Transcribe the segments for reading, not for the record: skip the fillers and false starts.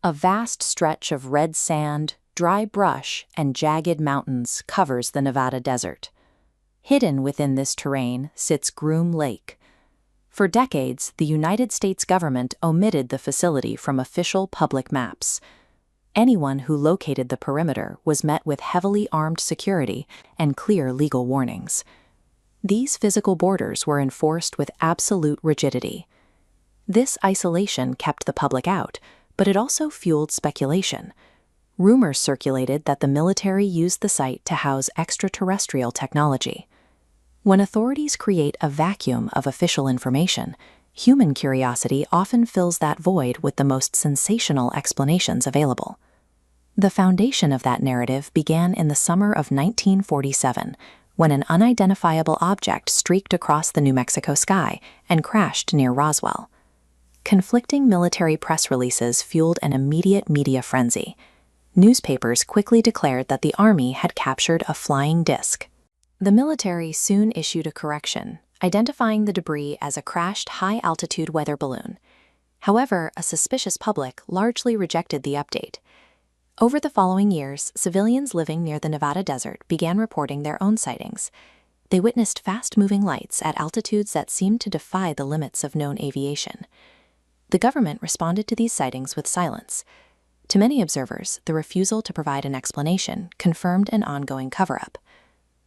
A vast stretch of red sand, dry brush, and jagged mountains covers the Nevada desert. Hidden within this terrain sits Groom Lake. For decades, the United States government omitted the facility from official public maps. Anyone who located the perimeter was met with heavily armed security and clear legal warnings. These physical borders were enforced with absolute rigidity. This isolation kept the public out, but it also fueled speculation. Rumors circulated that the military used the site to house extraterrestrial technology. When authorities create a vacuum of official information, human curiosity often fills that void with the most sensational explanations available. The foundation of that narrative began in the summer of 1947, when an unidentifiable object streaked across the New Mexico sky and crashed near Roswell. Conflicting military press releases fueled an immediate media frenzy. Newspapers quickly declared that the Army had captured a flying disc. The military soon issued a correction, identifying the debris as a crashed high-altitude weather balloon. However, a suspicious public largely rejected the update. Over the following years, civilians living near the Nevada desert began reporting their own sightings. They witnessed fast-moving lights at altitudes that seemed to defy the limits of known aviation. The government responded to these sightings with silence. To many observers, the refusal to provide an explanation confirmed an ongoing cover-up.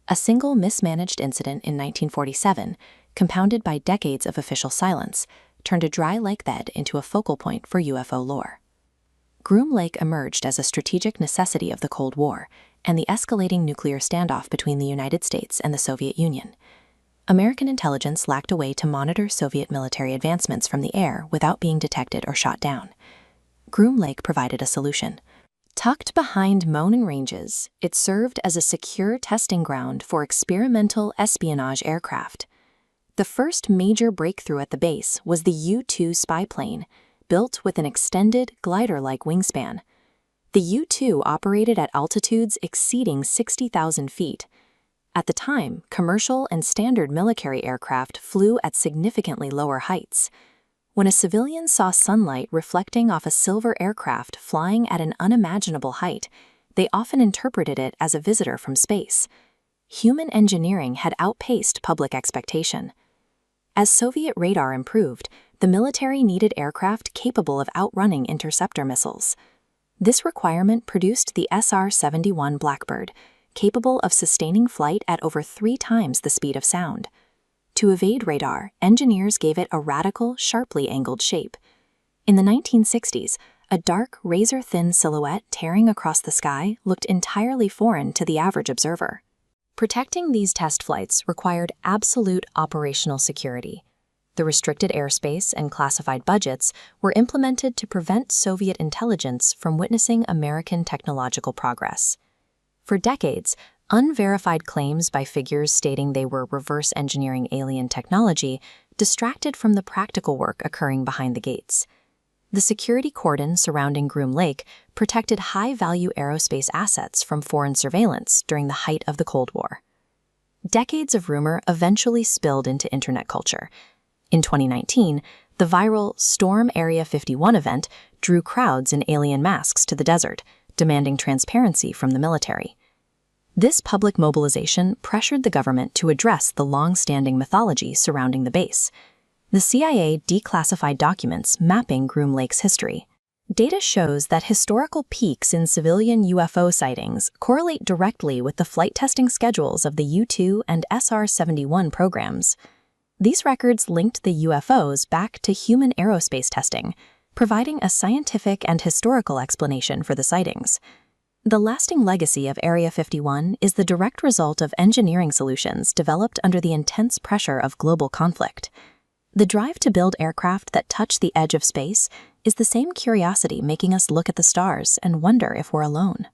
A single mismanaged incident in 1947, compounded by decades of official silence, turned a dry lake bed into a focal point for UFO lore. Groom Lake emerged as a strategic necessity of the Cold War and the escalating nuclear standoff between the United States and the Soviet Union. American intelligence lacked a way to monitor Soviet military advancements from the air without being detected or shot down. Groom Lake provided a solution. Tucked behind mountain ranges, it served as a secure testing ground for experimental espionage aircraft. The first major breakthrough at the base was the U-2 spy plane, built with an extended, glider-like wingspan. The U-2 operated at altitudes exceeding 60,000 feet. At the time, commercial and standard military aircraft flew at significantly lower heights. When a civilian saw sunlight reflecting off a silver aircraft flying at an unimaginable height, they often interpreted it as a visitor from space. Human engineering had outpaced public expectation. As Soviet radar improved, the military needed aircraft capable of outrunning interceptor missiles. This requirement produced the SR-71 Blackbird, capable of sustaining flight at over 3 times the speed of sound. To evade radar, engineers gave it a radical, sharply angled shape. In the 1960s, a dark, razor-thin silhouette tearing across the sky looked entirely foreign to the average observer. Protecting these test flights required absolute operational security. The restricted airspace and classified budgets were implemented to prevent Soviet intelligence from witnessing American technological progress. For decades, unverified claims by figures stating they were reverse engineering alien technology distracted from the practical work occurring behind the gates. The security cordon surrounding Groom Lake protected high-value aerospace assets from foreign surveillance during the height of the Cold War. Decades of rumor eventually spilled into internet culture. In 2019, the viral Storm Area 51 event drew crowds in alien masks to the desert, demanding transparency from the military. This public mobilization pressured the government to address the long-standing mythology surrounding the base. The CIA declassified documents mapping Groom Lake's history. Data shows that historical peaks in civilian UFO sightings correlate directly with the flight testing schedules of the U-2 and SR-71 programs. These records linked the UFOs back to human aerospace testing, providing a scientific and historical explanation for the sightings. The lasting legacy of Area 51 is the direct result of engineering solutions developed under the intense pressure of global conflict. The drive to build aircraft that touch the edge of space is the same curiosity making us look at the stars and wonder if we're alone.